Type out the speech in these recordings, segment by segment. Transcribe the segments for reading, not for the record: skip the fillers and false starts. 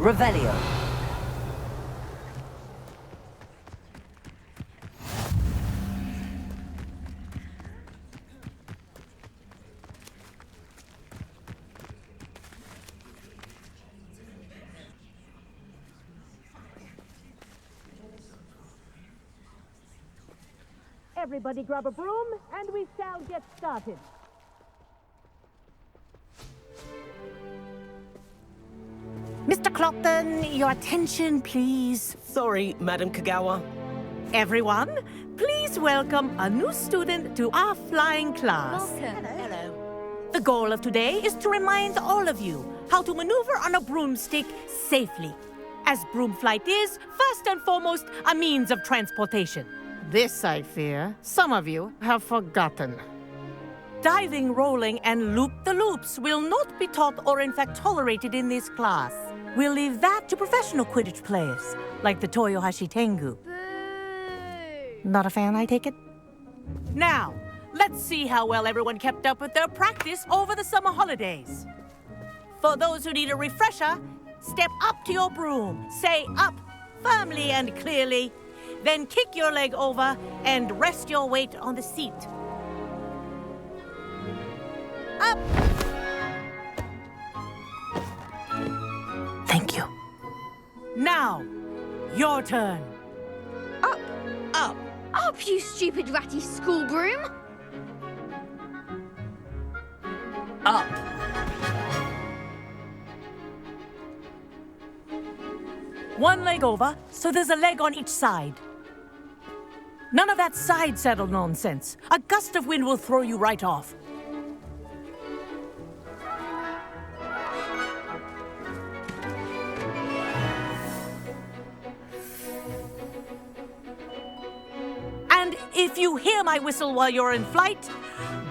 Revelio. Everybody grab a broom, and we shall get started. Mr. Clopton, your attention, please. Sorry, Madam Kagawa. Everyone, please welcome a new student to our flying class. Hello. The goal of today is to remind all of you how to maneuver on a broomstick safely, as broom flight is, first and foremost, a means of transportation. This, I fear, some of you have forgotten. Diving, rolling, and loop-the-loops will not be taught or in fact tolerated in this class. We'll leave that to professional Quidditch players, like the Toyohashi Tengu. Boo! Not a fan, I take it? Now, let's see how well everyone kept up with their practice over the summer holidays. For those who need a refresher, step up to your broom, say up firmly and clearly, then kick your leg over and rest your weight on the seat. Up! Thank you. Now, your turn. Up! Up. Up, you stupid ratty school broom! Up. One leg over, so there's a leg on each side. None of that side saddle nonsense. A gust of wind will throw you right off. And if you hear my whistle while you're in flight,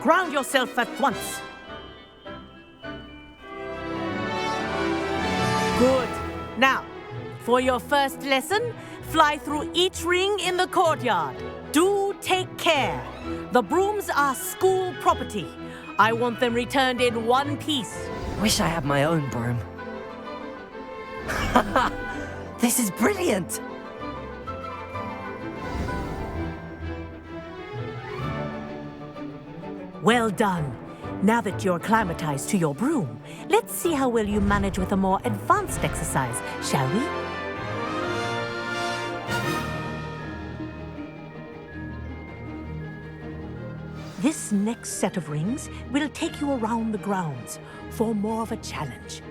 ground yourself at once. Good. Now, for your first lesson, fly through each ring in the courtyard. Do take care. The brooms are school property. I want them returned in one piece. Wish I had my own broom. This is brilliant! Well done. Now that you're acclimatized to your broom, let's see how well you manage with a more advanced exercise, shall we? This next set of rings will take you around the grounds for more of a challenge.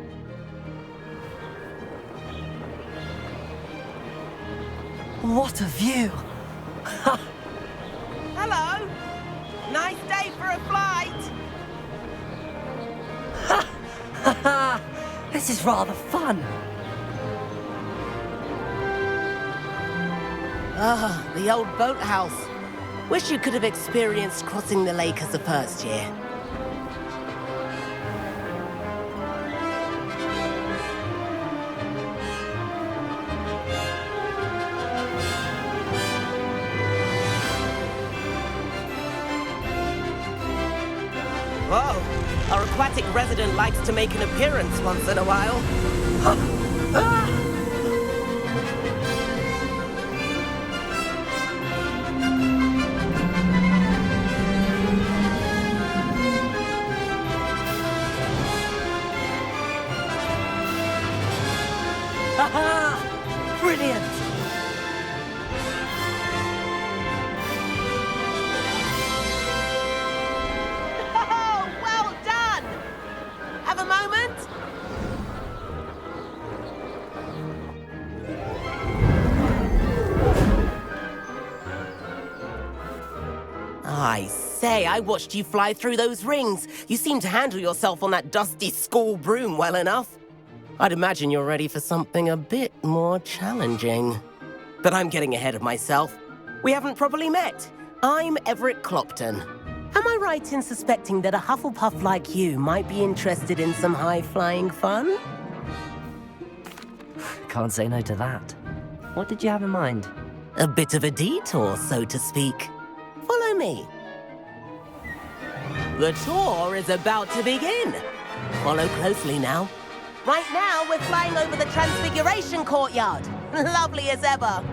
What a view! Hello. Nice day for a flight. This is rather fun. Ah, the old boathouse. Wish you could have experienced crossing the lake as a first year. Whoa, our aquatic resident likes to make an appearance once in a while. Brilliant! Oh, well done! Have a moment? I say, I watched you fly through those rings. You seem to handle yourself on that dusty school broom well enough. I'd imagine you're ready for something a bit more challenging. But I'm getting ahead of myself. We haven't properly met. I'm Everett Clopton. Am I right in suspecting that a Hufflepuff like you might be interested in some high-flying fun? Can't say no to that. What did you have in mind? A bit of a detour, so to speak. Follow me. The tour is about to begin. Follow closely now. Right now, we're flying over the Transfiguration Courtyard. Lovely as ever.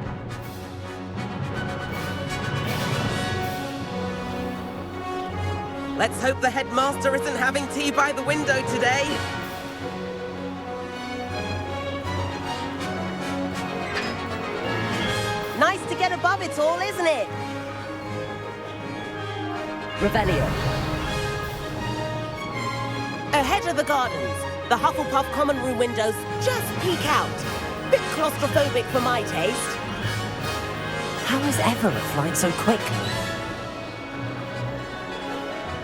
Let's hope the headmaster isn't having tea by the window today. Nice to get above it all, isn't it? Revelio. Ahead of the gardens, the Hufflepuff common room windows just peek out. Bit claustrophobic for my taste. How is Everett flying so quickly?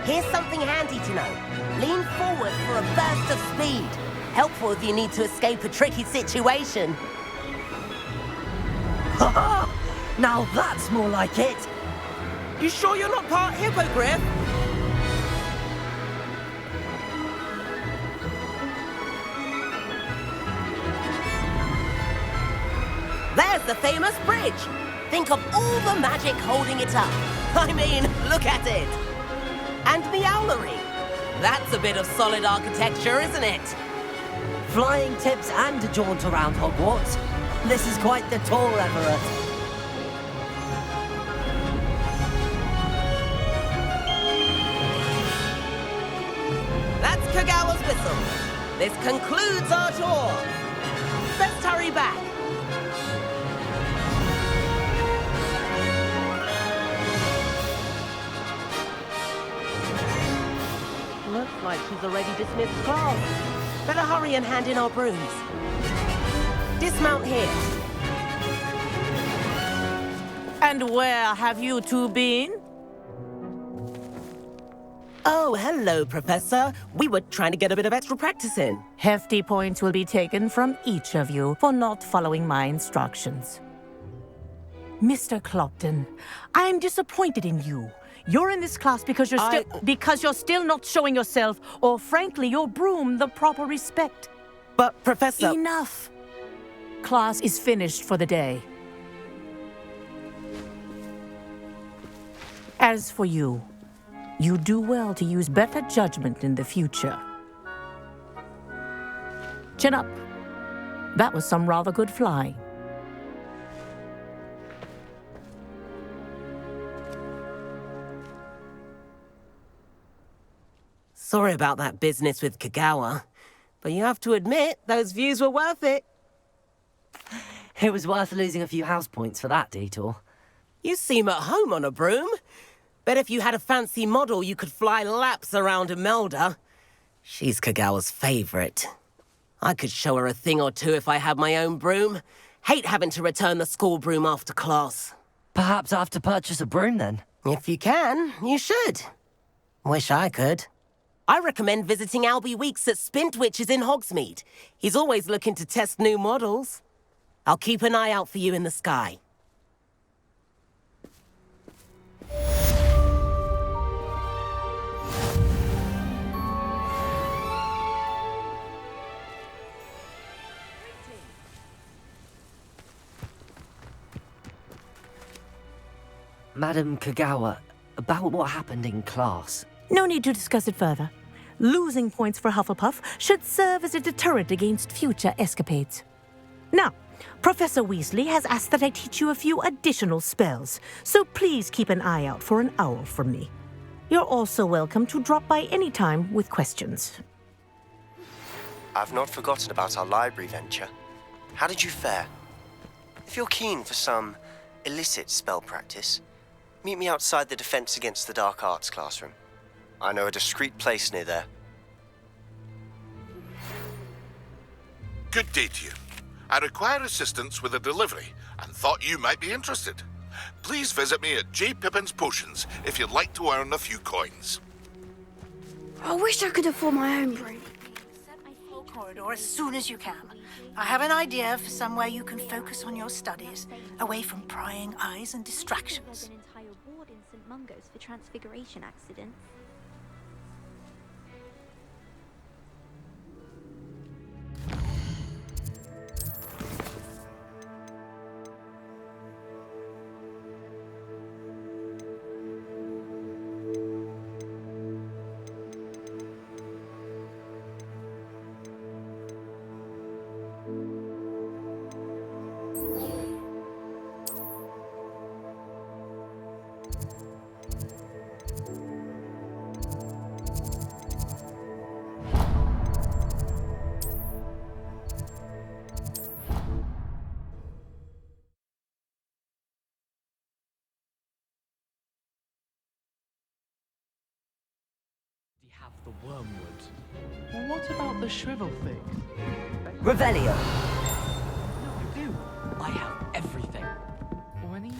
Here's something handy to know. Lean forward for a burst of speed. Helpful if you need to escape a tricky situation. Ha! Now that's more like it! You sure you're not part hippogriff? There's the famous bridge. Think of all the magic holding it up. I mean, look at it. And the owlery. That's a bit of solid architecture, isn't it? Flying tips and a jaunt around Hogwarts. This is quite the tour, Everett. That's Kagawa's whistle. This concludes our tour. Let's hurry back. Looks like she's already dismissed class. Better hurry and hand in our brooms. Dismount here. And where have you two been? Oh, hello, Professor. We were trying to get a bit of extra practice in. Hefty points will be taken from each of you for not following my instructions. Mr. Clopton, I'm disappointed in you. You're in this class because you're still not showing yourself, or frankly, your broom the proper respect. But, Professor... Enough. Class is finished for the day. As for you, you do well to use better judgment in the future. Chin up. That was some rather good flying. Sorry about that business with Kagawa, but you have to admit, those views were worth it. It was worth losing a few house points for that detour. You seem at home on a broom. Bet if you had a fancy model, you could fly laps around Imelda. She's Kagawa's favorite. I could show her a thing or two if I had my own broom. Hate having to return the school broom after class. Perhaps I have to purchase a broom then. If you can, you should. Wish I could. I recommend visiting Albie Weeks at Spintwitches in Hogsmeade. He's always looking to test new models. I'll keep an eye out for you in the sky. Madam Kagawa, about what happened in class. No need to discuss it further. Losing points for Hufflepuff should serve as a deterrent against future escapades. Now, Professor Weasley has asked that I teach you a few additional spells, so please keep an eye out for an owl from me. You're also welcome to drop by any time with questions. I've not forgotten about our library venture. How did you fare? If you're keen for some illicit spell practice, meet me outside the Defense Against the Dark Arts classroom. I know a discreet place near there. Good day to you. I require assistance with a delivery and thought you might be interested. Please visit me at J. Pippin's Potions if you'd like to earn a few coins. I wish I could afford my own broom. Set my full corridor as soon as you can. I have an idea for somewhere you can focus on your studies, away from prying eyes and distractions. An entire ward in St. Mungo's for transfiguration accidents. have the wormwood. Well, what about the shrivel thing? Revelio. No, I do. I have everything. Or any...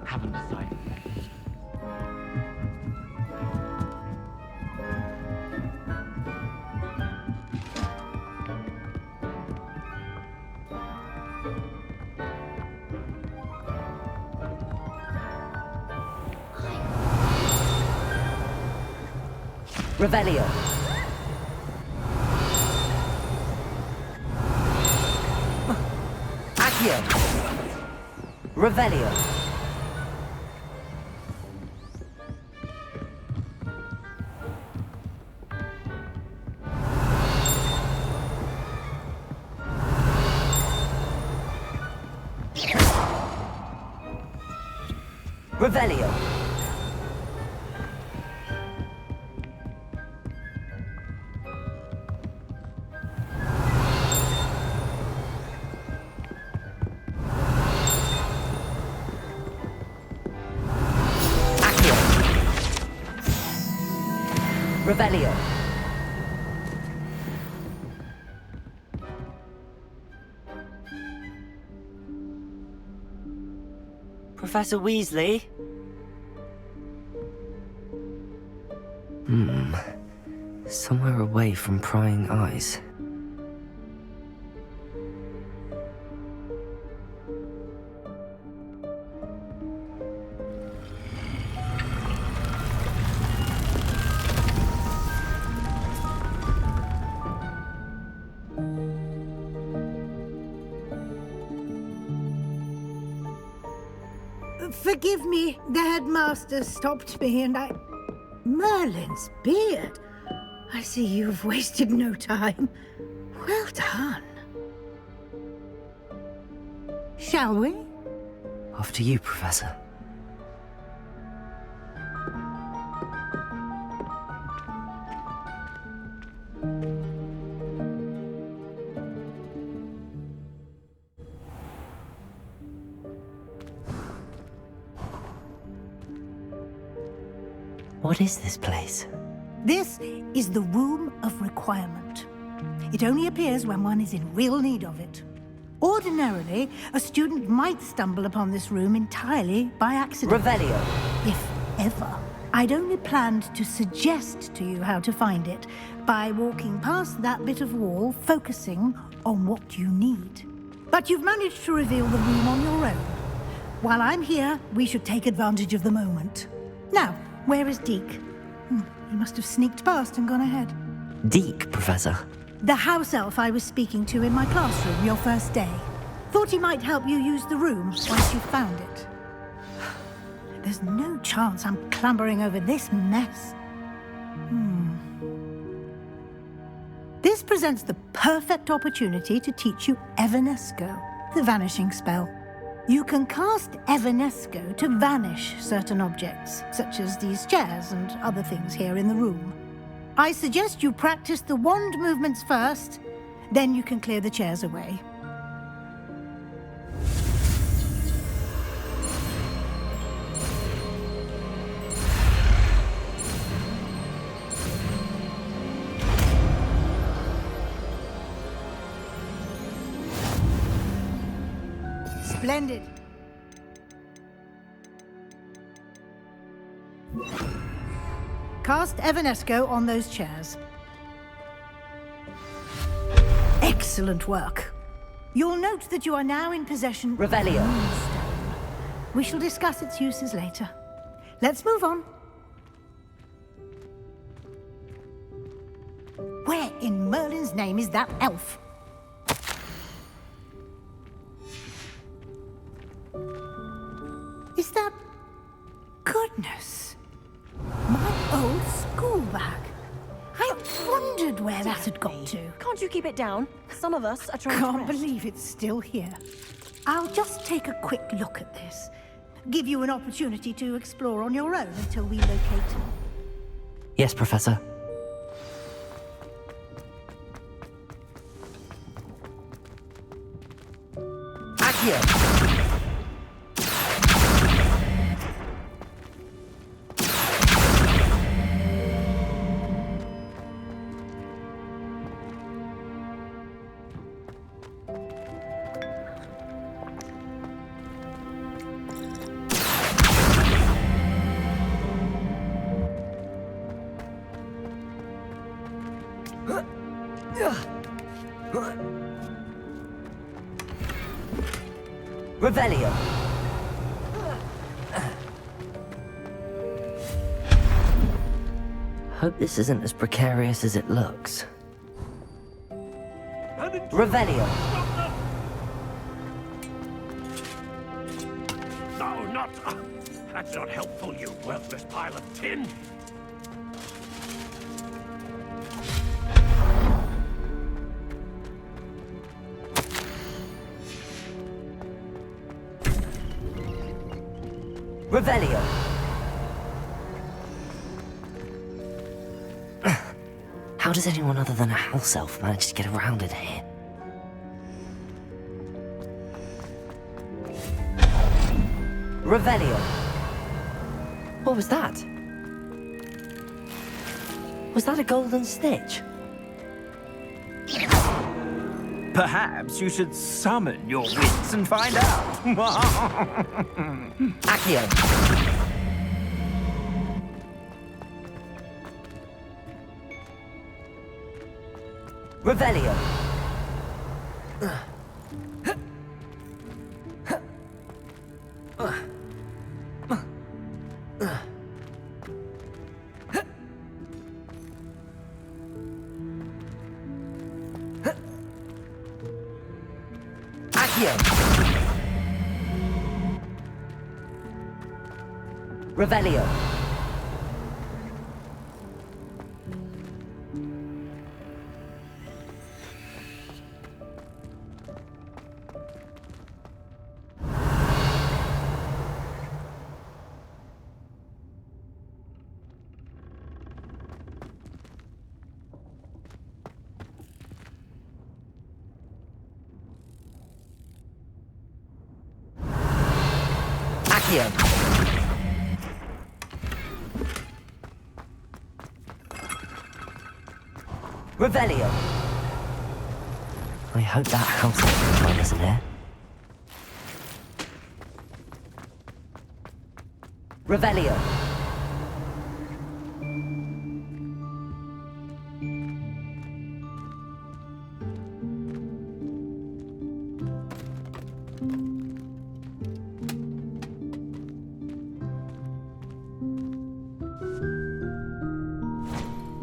Haven't decided yet. Revelio. Accio. Revelio. Revelio. Revelio. Professor Weasley? Somewhere away from prying eyes. Forgive me, the headmaster stopped me and I... Merlin's beard. I see you've wasted no time. Well done. Shall we? After you, Professor. What is this place? This is the Room of Requirement. It only appears when one is in real need of it. Ordinarily, a student might stumble upon this room entirely by accident. Revelio. If ever. I'd only planned to suggest to you how to find it by walking past that bit of wall, focusing on what you need. But you've managed to reveal the room on your own. While I'm here, we should take advantage of the moment. Now, where is Deke? He must have sneaked past and gone ahead. Deke, Professor. The house elf I was speaking to in my classroom your first day. Thought he might help you use the room once you found it. There's no chance I'm clambering over this mess. This presents the perfect opportunity to teach you Evanesco, the vanishing spell. You can cast Evanesco to vanish certain objects, such as these chairs and other things here in the room. I suggest you practice the wand movements first, then you can clear the chairs away. Splendid. Cast Evanesco on those chairs. Excellent work. You'll note that you are now in possession Revelio. of Moonstone. We shall discuss its uses later. Let's move on. Where in Merlin's name is that elf? Is that... Goodness. My old school bag. I wondered where that had got to. Can't you keep it down? Some of us are trying to Can't rest. believe it's still here. I'll just take a quick look at this. Give you an opportunity to explore on your own until we locate him. Yes, Professor. Accio. Revelio. Hope this isn't as precarious as it looks. Revelio. No, not... That's not helpful, you worthless pile of tin. Revelio. How does anyone other than a house elf manage to get around in here? Revelio. What was that? Was that a golden snitch? Perhaps you should summon your wits and find out. Accio. Revelio. Accio. Revelio. Accio. Revelio. I hope that house one isn't here. Revelio.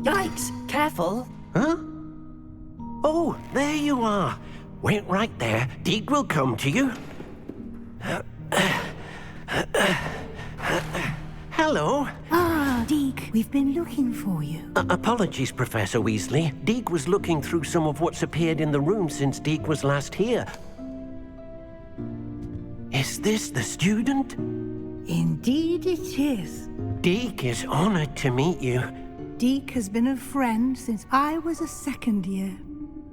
Yikes! Careful! Huh? Oh, there you are. Wait right there. Deek will come to you. Hello. Ah, Deek, we've been looking for you. Apologies, Professor Weasley. Deek was looking through some of what's appeared in the room since Deek was last here. Is this the student? Indeed it is. Deek is honored to meet you. Deek has been a friend since I was a second year.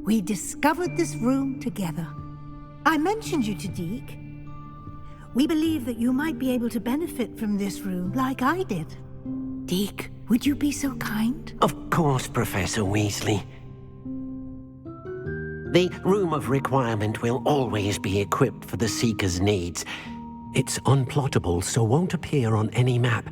We discovered this room together. I mentioned you to Deek. We believe that you might be able to benefit from this room like I did. Deek, would you be so kind? Of course, Professor Weasley. The Room of Requirement will always be equipped for the Seeker's needs. It's unplottable, so won't appear on any map.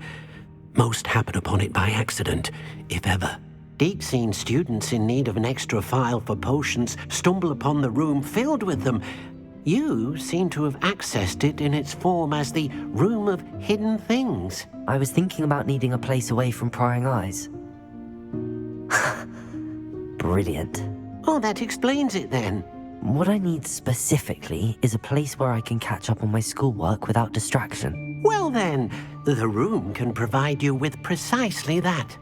Most happen upon it by accident, if ever. Deek's seen students in need of an extra file for potions stumble upon the room filled with them. You seem to have accessed it in its form as the Room of Hidden Things. I was thinking about needing a place away from prying eyes. Brilliant. Oh, that explains it then. What I need specifically is a place where I can catch up on my schoolwork without distraction. Well then, the room can provide you with precisely that.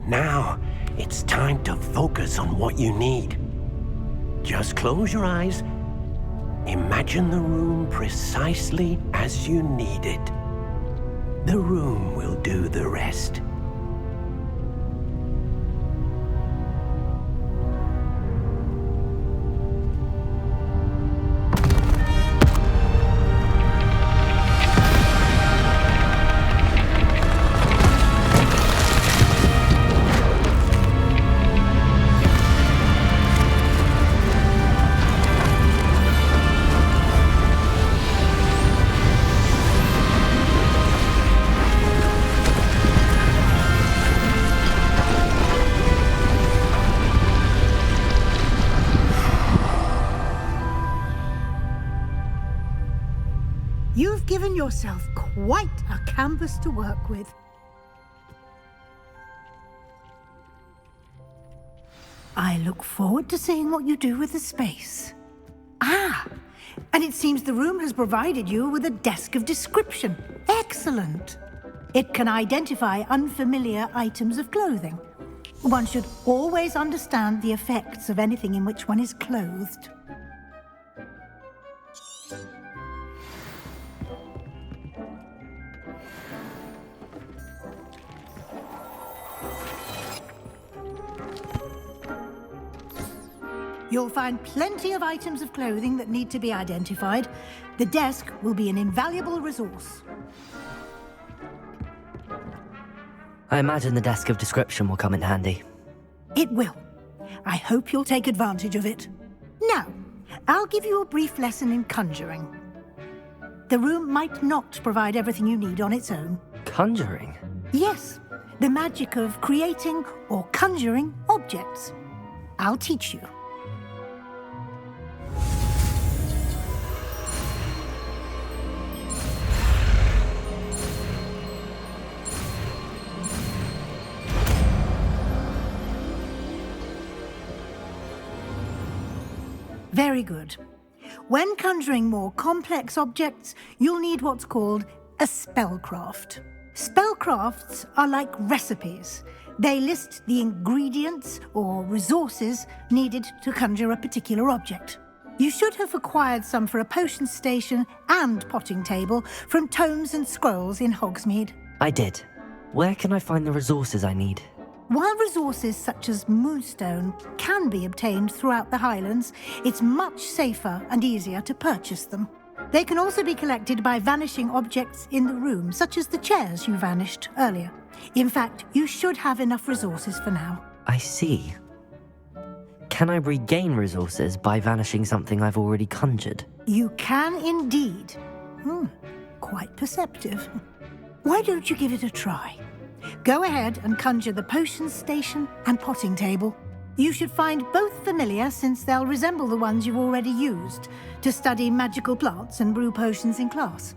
Now, it's time to focus on what you need. Just close your eyes. Imagine the room precisely as you need it. The room will do the rest. given yourself quite a canvas to work with. I look forward to seeing what you do with the space. Ah, and it seems the room has provided you with a desk of description. Excellent. It can identify unfamiliar items of clothing. One should always understand the effects of anything in which one is clothed. You'll find plenty of items of clothing that need to be identified. The desk will be an invaluable resource. I imagine the desk of description will come in handy. It will. I hope you'll take advantage of it. Now, I'll give you a brief lesson in conjuring. The room might not provide everything you need on its own. Conjuring? Yes, the magic of creating or conjuring objects. I'll teach you. Very good. When conjuring more complex objects, you'll need what's called a spellcraft. Spellcrafts are like recipes. They list the ingredients or resources needed to conjure a particular object. You should have acquired some for a potion station and potting table from tomes and scrolls in Hogsmeade. I did. Where can I find the resources I need? While resources such as moonstone can be obtained throughout the Highlands, it's much safer and easier to purchase them. They can also be collected by vanishing objects in the room, such as the chairs you vanished earlier. In fact, you should have enough resources for now. I see. Can I regain resources by vanishing something I've already conjured? You can indeed. Quite perceptive. Why don't you give it a try? Go ahead and conjure the potion station and potting table. You should find both familiar, since they'll resemble the ones you've already used to study magical plants and brew potions in class.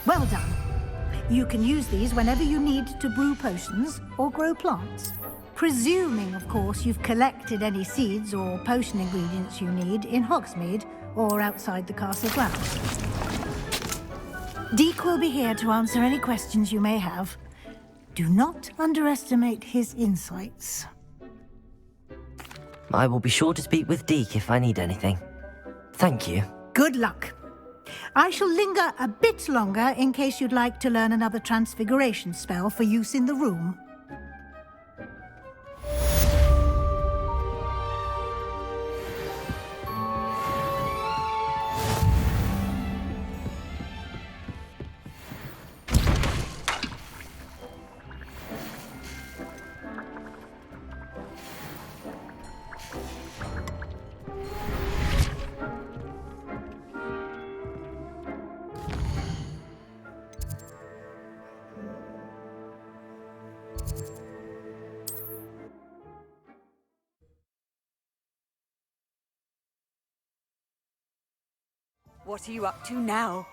Well done. You can use these whenever you need to brew potions or grow plants. Presuming, of course, you've collected any seeds or potion ingredients you need in Hogsmeade or outside the castle grounds. Deek will be here to answer any questions you may have. Do not underestimate his insights. I will be sure to speak with Deek if I need anything. Thank you. Good luck. I shall linger a bit longer in case you'd like to learn another transfiguration spell for use in the room. What are you up to now?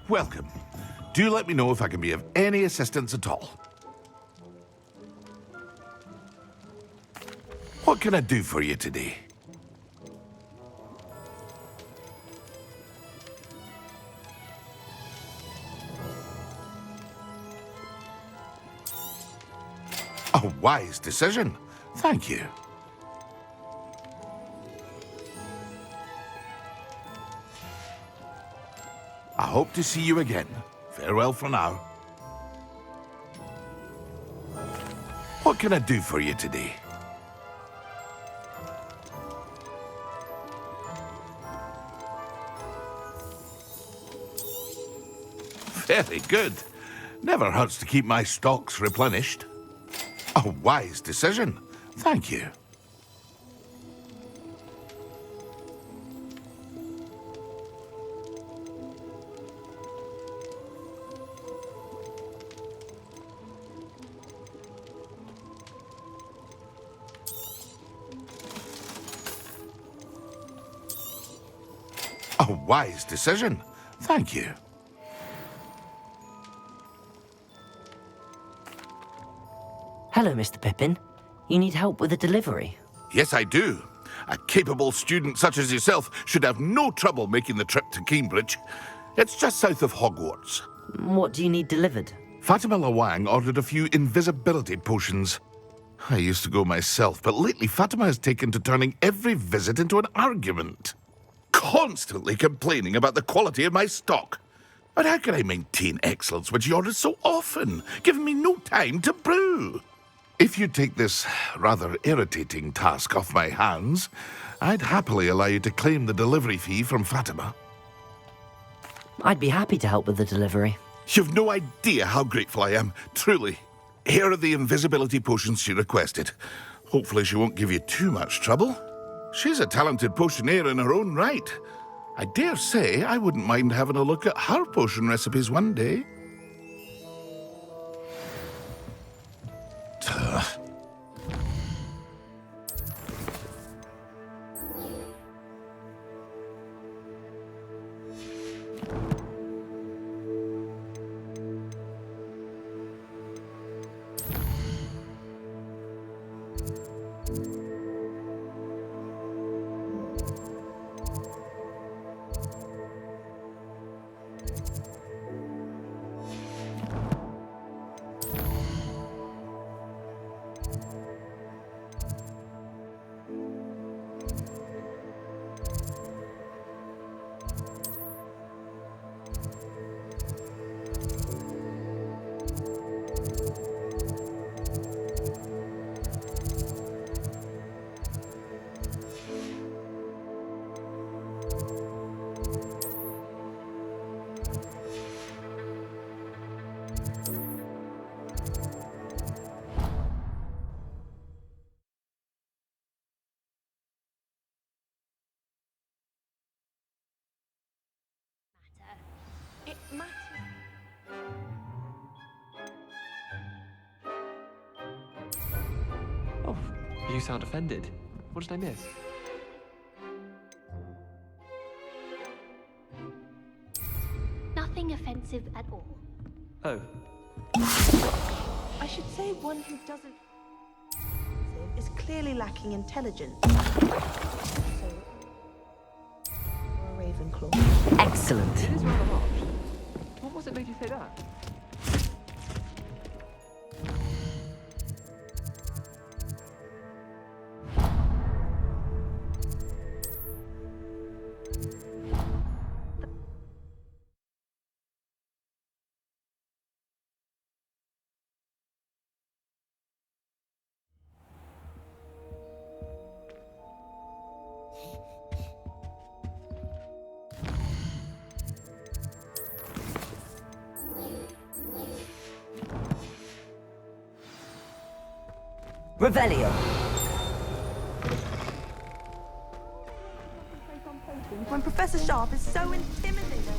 Welcome. Do let me know if I can be of any assistance at all. What can I do for you today? A wise decision. Thank you. I hope to see you again. Farewell for now. What can I do for you today? Very good. Never hurts to keep my stocks replenished. A wise decision. Thank you. A wise decision. Thank you. Hello, Mr. Pippin. You need help with a delivery? Yes, I do. A capable student such as yourself should have no trouble making the trip to Cambridge. It's just south of Hogwarts. What do you need delivered? Fatima Lawang ordered a few invisibility potions. I used to go myself, but lately Fatima has taken to turning every visit into an argument. Constantly complaining about the quality of my stock. But how can I maintain excellence when she orders so often, giving me no time to brew? If you take this rather irritating task off my hands, I'd happily allow you to claim the delivery fee from Fatima. I'd be happy to help with the delivery. You've no idea how grateful I am, truly. Here are the invisibility potions she requested. Hopefully she won't give you too much trouble. She's a talented potioneer in her own right. I dare say I wouldn't mind having a look at her potion recipes one day. You sound offended. What did I miss? Nothing offensive at all. Oh. I should say one who doesn't is clearly lacking intelligence. So, or a Ravenclaw. Excellent. It is rather harsh. What was it made you say that? Revelio. When Professor Sharp is so intimidating.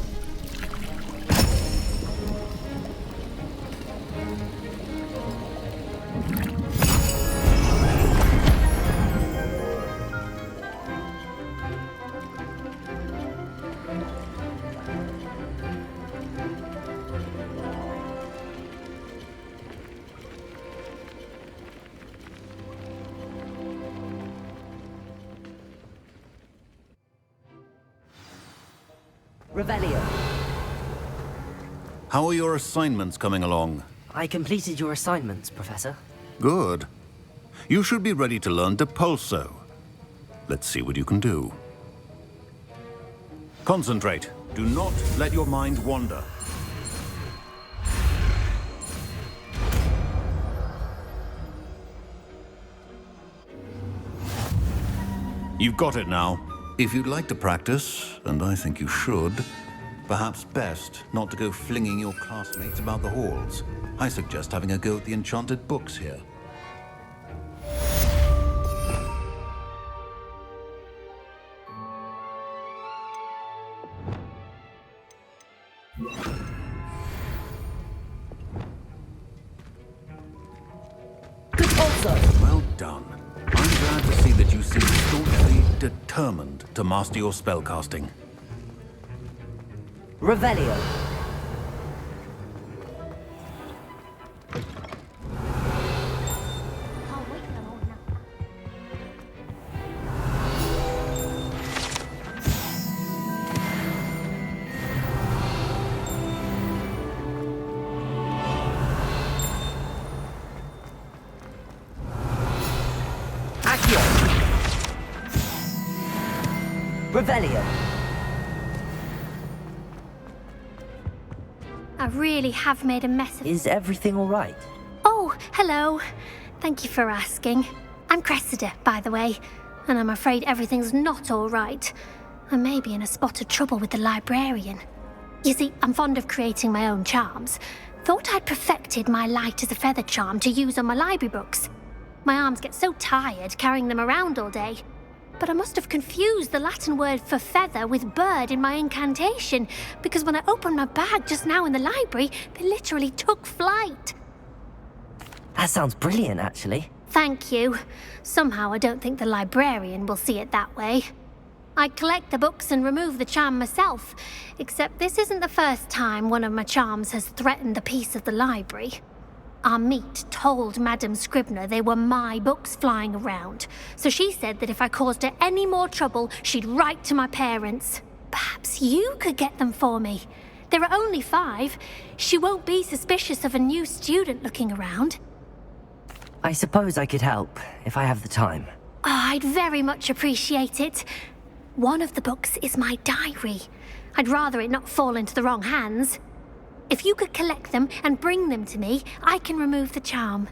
Revelio. How are your assignments coming along? I completed your assignments, Professor. Good. You should be ready to learn Depulso. Let's see what you can do. Concentrate. Do not let your mind wander. You've got it now. If you'd like to practice, and I think you should, perhaps best not to go flinging your classmates about the halls. I suggest having a go at the enchanted books here. Well done. I'm glad to see that you seem staunchly determined to master your spellcasting. Revelio. Revelio. I really have made a mess of... Is everything all right? Oh, hello. Thank you for asking. I'm Cressida, by the way, and I'm afraid everything's not all right. I may be in a spot of trouble with the librarian. You see, I'm fond of creating my own charms. Thought I'd perfected my light as a feather charm to use on my library books. My arms get so tired carrying them around all day. But I must have confused the Latin word for feather with bird in my incantation, because when I opened my bag just now in the library, they literally took flight. That sounds brilliant, actually. Thank you. Somehow I don't think the librarian will see it that way. I collect the books and remove the charm myself, except this isn't the first time one of my charms has threatened the peace of the library. Our meet told Madame Scribner they were my books flying around, so she said that if I caused her any more trouble, she'd write to my parents. Perhaps you could get them for me. There are only 5. She won't be suspicious of a new student looking around. I suppose I could help, if I have the time. Oh, I'd very much appreciate it. One of the books is my diary. I'd rather it not fall into the wrong hands. If you could collect them and bring them to me, I can remove the charm.